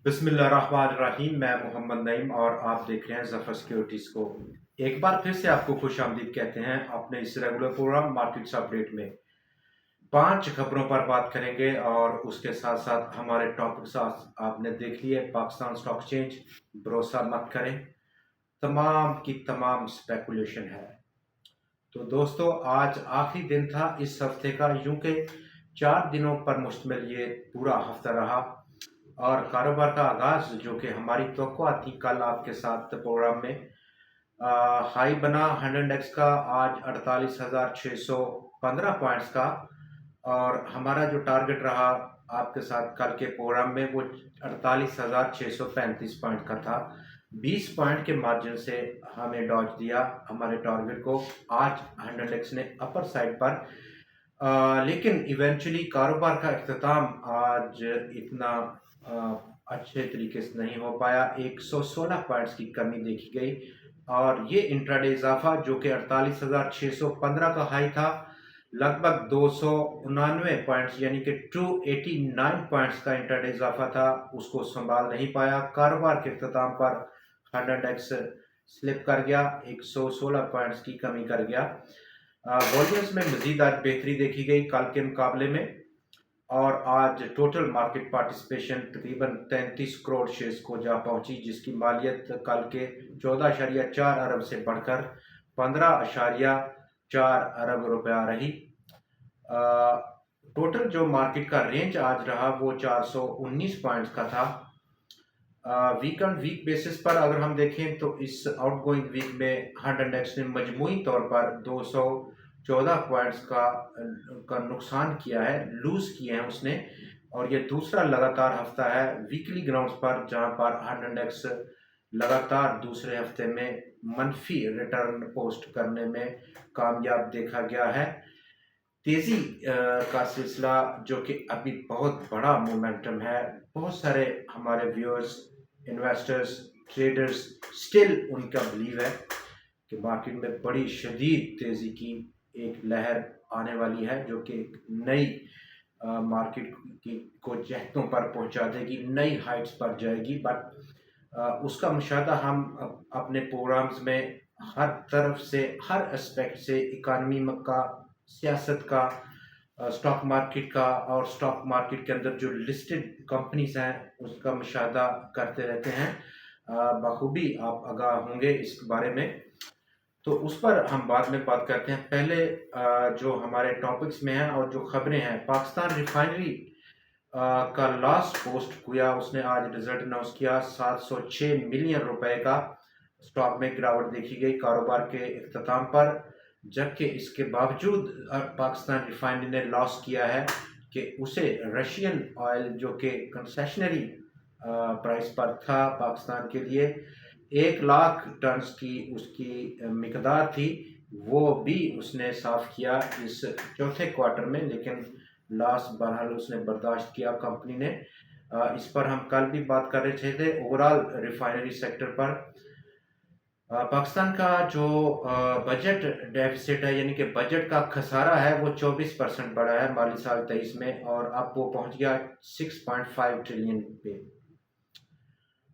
बिस्मिल्लाहिर्रहमानिर्रहीम। मैं मोहम्मद नईम और आप देख रहे हैं ज़फ़र सिक्योरिटीज़ को। एक बार फिर से आपको खुश आमदीद कहते हैं अपने इस रेगुलर प्रोग्राम मार्केट्स अपडेट में। 5 खबरों पर बात करेंगे और उसके साथ साथ हमारे टॉपिक्स आपने देख लिए। पाकिस्तान स्टॉक एक्सचेंज, भरोसा मत करें, तमाम की तमाम स्पेकुलेशन है। तो दोस्तों, आज आखिरी दिन था इस हफ्ते का, यूं के 4 दिनों पर मुश्तमिल ये पूरा हफ्ता रहा और कारोबार का आगाज जो कि हमारी तवक्को थी कल आपके साथ प्रोग्राम में, हाई बना 100 का आज 48,615 पॉइंट्स का। और हमारा जो टारगेट रहा आपके साथ कल के प्रोग्राम में वो 48,635 पॉइंट का था। 20 पॉइंट के मार्जिन से हमें डॉज दिया हमारे टारगेट को। आज 100 ने अपर साइड पर लेकिन इवेंचुअली कारोबार का इख्तिताम आज इतना अच्छे तरीके से नहीं हो पाया। 116 पॉइंट्स की कमी देखी गई और ये इंट्राडे इजाफा जो कि 48,615 का हाई था, लगभग 299 पॉइंट्स यानी कि 289 पॉइंट्स का इंट्राडे इजाफा था, उसको संभाल नहीं पाया। कारोबार के इख्तिताम पर 100x स्लिप कर गया, 116 पॉइंट्स की कमी कर गया। वॉल्यूम्स में मजीद आज बेहतरी देखी गई कल के मुकाबले में और आज टोटल मार्केट पार्टिसिपेशन तकरीबन 33 करोड़ शेयर्स को जा पहुंची, जिसकी मालियत कल के 14.4 अरब से बढ़कर 15.4 अरब रुपया रही। टोटल जो मार्केट का रेंज आज रहा वो 419 पॉइंट्स का था। वीक ऑन वीक बेसिस पर अगर हम देखें तो इस आउटगोइंग वीक में 100x ने मजमूई तौर पर 214 पॉइंट्स का नुकसान किया है, लूज किए हैं उसने। और ये दूसरा लगातार हफ्ता है वीकली ग्राउंड्स पर जहां पर 100x लगातार दूसरे हफ्ते में मनफी रिटर्न पोस्ट करने में कामयाब देखा गया है। तेजी का सिलसिला जो कि अभी बहुत बड़ा मोमेंटम है, बहुत सारे हमारे व्यूअर्स, इन्वेस्टर्स, ट्रेडर्स स्टिल उनका बिलीव है कि मार्केट में बड़ी शदीद तेजी की एक लहर आने वाली है जो कि नई मार्केट को जहतों पर पहुंचा देगी, नई हाइट्स पर जाएगी। बट उसका मुशाहदा हम अपने प्रोग्राम्स में हर तरफ से, हर एस्पेक्ट से, इकानमी का, सियासत का, स्टॉक मार्केट का और स्टॉक मार्केट के अंदर जो लिस्टेड कंपनीज हैं उसका मुशाहदा करते रहते हैं। बखूबी आप आगाह होंगे इस बारे में, तो उस पर हम बाद में बात करते हैं। पहले जो हमारे टॉपिक्स में है और जो खबरें हैं, पाकिस्तान रिफाइनरी का लास्ट पोस्ट हुआ, उसने आज रिजल्ट अनाउंस किया। 706 मिलियन रुपए का स्टॉक में गिरावट देखी गई कारोबार के इख्तिताम पर, जबकि इसके बावजूद पाकिस्तान रिफाइनरी ने लॉस किया है कि उसे रशियन ऑयल जो कि कंसेशनरी प्राइस पर था पाकिस्तान के लिए, 1 लाख टन की उसकी मिकदार थी, वो भी उसने साफ किया इस चौथे क्वार्टर में, लेकिन लॉस बहरहाल उसने बर्दाश्त किया कंपनी ने। इस पर हम कल भी बात कर रहे थे ओवरऑल रिफाइनरी सेक्टर पर। पाकिस्तान का जो बजट डेफिसिट है यानी कि बजट का खसारा है वो 24% बढ़ा है माली साल 23 में और अब वो पहुंच गया 6.5 ट्रिलियन पे।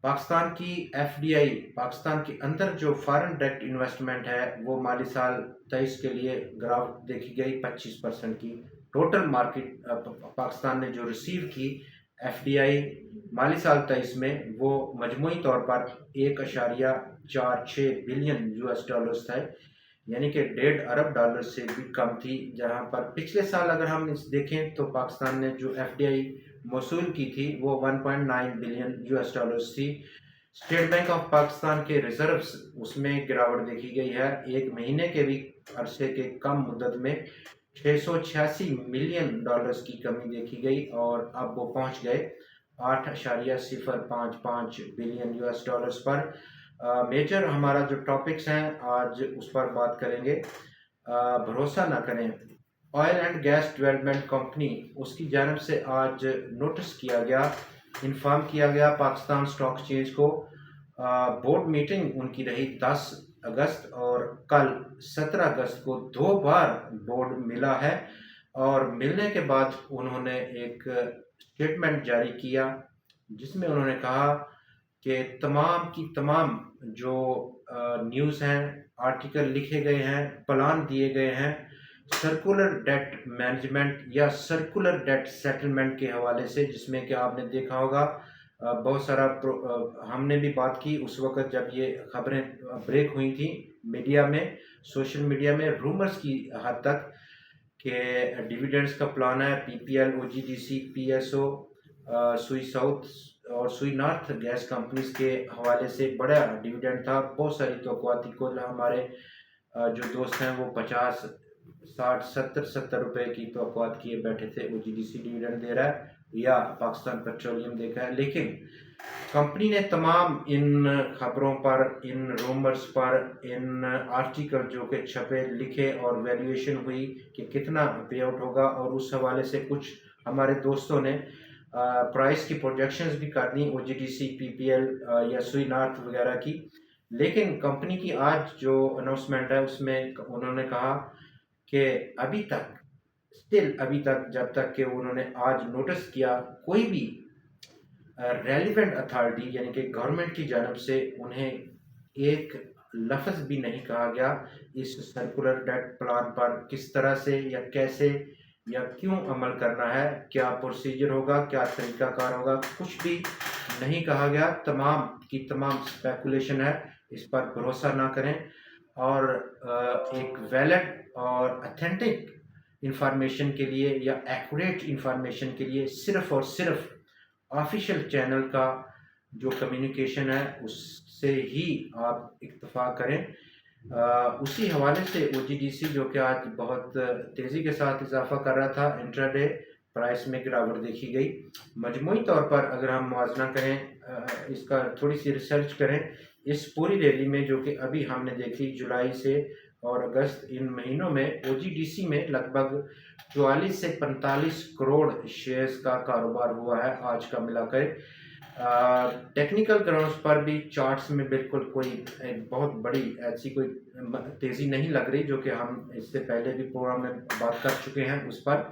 पाकिस्तान की एफडीआई, पाकिस्तान के अंदर जो फॉरेन डायरेक्ट इन्वेस्टमेंट है वो माली साल 23 के लिए गिरावट देखी गई 25% की। टोटल मार्केट पाकिस्तान ने जो रिसीव की एफडीआई माली साल 23 में वो मजमूई तौर पर 1.46 बिलियन यूएस डॉलर्स था, यानी कि 1.5 अरब डॉलर से भी कम थी। जहां पर पिछले साल अगर हम देखें तो पाकिस्तान ने जो एफडीआई मौसूल की थी वो 1.9 बिलियन यूएस डॉलर्स थी। स्टेट बैंक ऑफ पाकिस्तान के रिजर्व्स, उसमें गिरावट देखी गई है। एक महीने के भी अरसे के कम मुद्दत में 686 मिलियन डॉलर्स की कमी देखी गई और अब वो पहुंच गए 8.055 बिलियन यूएस डॉलर्स पर। मेजर हमारा जो टॉपिक्स हैं आज उस पर बात करेंगे। भरोसा ना करें, oil and gas development company, उसकी जानब से आज नोटिस किया गया, इन्फॉर्म किया गया पाकिस्तान स्टॉक एक्सचेंज को। बोर्ड मीटिंग उनकी रही 10 अगस्त और कल 17 अगस्त को 2 बार बोर्ड मिला है और मिलने के बाद उन्होंने एक स्टेटमेंट जारी किया جس میں انہوں نے کہا کہ تمام کی تمام جو نیوز ہیں، آرٹیکل لکھے گئے ہیں، پلان دیے گئے ہیں سرکولر ڈیٹ مینجمنٹ یا سرکولر ڈیٹ سیٹلمنٹ کے حوالے سے، جس میں کہ آپ نے دیکھا ہوگا بہت سارا ہم نے بھی بات کی اس وقت جب یہ خبریں بریک ہوئی تھیں میڈیا میں، سوشل میڈیا میں، رومرز کی حد تک کہ ڈیویڈنڈز کا پلان ہے، P P L, O G D C, P S O, Sui south اور سوئی نارتھ گیس کمپنیز کے حوالے سے بڑا ڈیویڈنڈ تھا. بہت ساری توقعاتی کو ہمارے جو دوست ہیں وہ 50 60 70 روپے کی توقعات کیے بیٹھے تھے او جی ڈی سی ڈیویڈنڈ دے رہا ہے یا پاکستان پیٹرولیم دیکھا ہے. لیکن کمپنی نے تمام ان خبروں پر، ان رومرز پر، ان آرٹیکل جو کہ چھپے لکھے اور ویلیویشن ہوئی کہ کتنا پے آؤٹ ہوگا، اور اس حوالے سے کچھ ہمارے دوستوں نے پرائس کی پروجیکشنز بھی کر دیں او جی ڈی سی، پی پی ایل یا سوئی نارتھ وغیرہ کی. لیکن کمپنی کی آج جو اناؤنسمنٹ ہے اس میں انہوں نے کہا کہ ابھی تک جب تک کہ انہوں نے آج نوٹس کیا کوئی بھی ریلیونٹ اتھارٹی یعنی کہ گورنمنٹ کی جانب سے انہیں ایک لفظ بھی نہیں کہا گیا اس سرکولر ڈیٹ پلان پر کس طرح سے یا کیسے یا کیوں عمل کرنا ہے، کیا پروسیجر ہوگا، کیا طریقہ کار ہوگا، کچھ بھی نہیں کہا گیا. تمام کی تمام اسپیکولیشن ہے، اس پر بھروسہ نہ کریں، اور ایک ویلڈ اور اتھینٹک انفارمیشن کے لیے یا ایکوریٹ انفارمیشن کے لیے صرف اور صرف آفیشیل چینل کا جو کمیونیکیشن ہے اس سے ہی آپ اکتفا کریں. اسی حوالے سے او جی ڈی سی جو کہ آج بہت تیزی کے ساتھ اضافہ کر رہا تھا، انٹراڈے پرائس میں گراوٹ دیکھی گئی. مجموعی طور پر اگر ہم موازنہ کریں، اس کا تھوڑی سی ریسرچ کریں، اس پوری ریلی میں جو کہ ابھی ہم نے دیکھی جولائی سے اور اگست ان مہینوں میں او جی ڈی سی میں لگ بھگ 44 سے 45 کروڑ شیئرز کا کاروبار ہوا ہے آج کا ملا کر. ٹیکنیکل گراؤنڈز پر بھی چارٹس میں بالکل کوئی ایک بہت بڑی ایسی کوئی تیزی نہیں لگ رہی، جو کہ ہم اس سے پہلے بھی پروگرام میں بات کر چکے ہیں. اس پر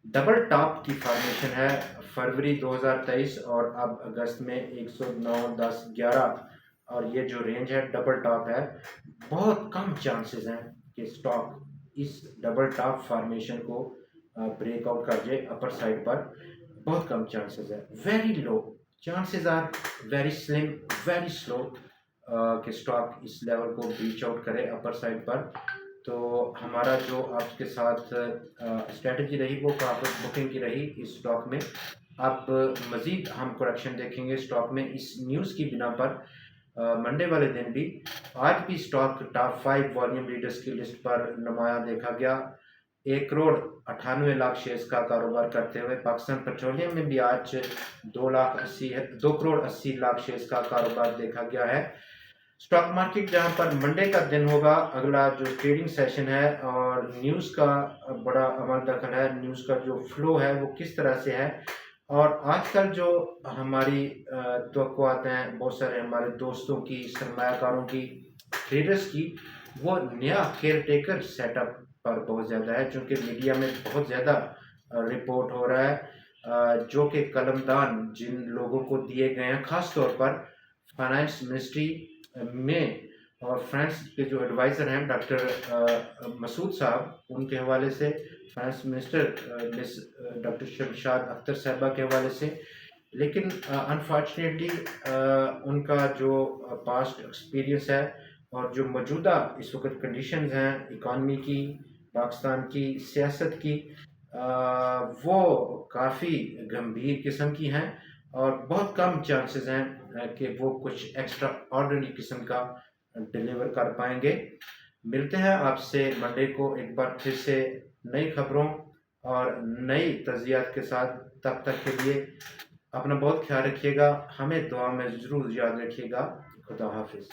ڈبل ٹاپ کی فارمیشن ہے فروری 2023 اور اب اگست میں 109، 10، 11 اور یہ جو رینج ہے ڈبل ٹاپ ہے. بہت کم چانسز ہیں کہ سٹاک اس ڈبل ٹاپ فارمیشن کو بریک آؤٹ کر جائے اپر سائڈ پر. بہت کم چانسز ہے، very low chances are, very slim, very slow کہ سٹاک اس لیول کو ریچ آؤٹ کرے اپر سائڈ پر. تو ہمارا جو آپ کے ساتھ اسٹریٹجی رہی وہ پرافٹ بکنگ کی رہی اس سٹاک میں. اب مزید ہم کریکشن دیکھیں گے سٹاک میں اس نیوز کی بنا پر. منڈے والے دن بھی آج بھی سٹاک ٹاپ 5 والیوم لیڈرز کی لسٹ پر نمایاں دیکھا گیا. 1 کروڑ 98 لاکھ شیئرز کا کاروبار کرتے ہوئے پاکستان پیٹرولیم میں بھی آج 2 کروڑ 80 لاکھ شیئرز کا کاروبار دیکھا گیا ہے. سٹاک مارکیٹ جہاں پر منڈے کا دن ہوگا اگلا جو ٹریڈنگ سیشن ہے اور نیوز کا بڑا عمل دخل ہے، نیوز کا جو فلو ہے وہ کس طرح سے ہے، اور آج کل جو ہماری توقعات ہیں بہت سارے ہمارے دوستوں کی، سرمایہ کاروں کی، ٹریڈرز کی، وہ نیا کیئر ٹیکر سیٹ اپ پر بہت زیادہ ہے، چونکہ میڈیا میں بہت زیادہ رپورٹ ہو رہا ہے جو کہ قلمدان جن لوگوں کو دیے گئے ہیں، خاص طور پر فائنانس منسٹری میں اور فرانس کے جو ایڈوائزر ہیں ڈاکٹر مسعود صاحب، ان کے حوالے سے، finance minister doctor Shamshad Akhtar صاحبہ کے حوالے سے. لیکن انفارچونیٹلی ان کا جو پاسٹ ایکسپیرینس ہے اور جو موجودہ اس وقت کنڈیشنز ہیں اکانومی کی، پاکستان کی سیاست کی، وہ کافی گمبھیر قسم کی ہیں اور بہت کم چانسز ہیں کہ وہ کچھ ایکسٹرا آرڈنری قسم کا ڈیلیور کر پائیں گے. ملتے ہیں آپ سے منڈے کو ایک بار پھر سے نئی خبروں اور نئی تجزیات کے ساتھ. تب تک کے لیے اپنا بہت خیال رکھیے گا، ہمیں دعا میں ضرور یاد رکھیے گا. خدا حافظ.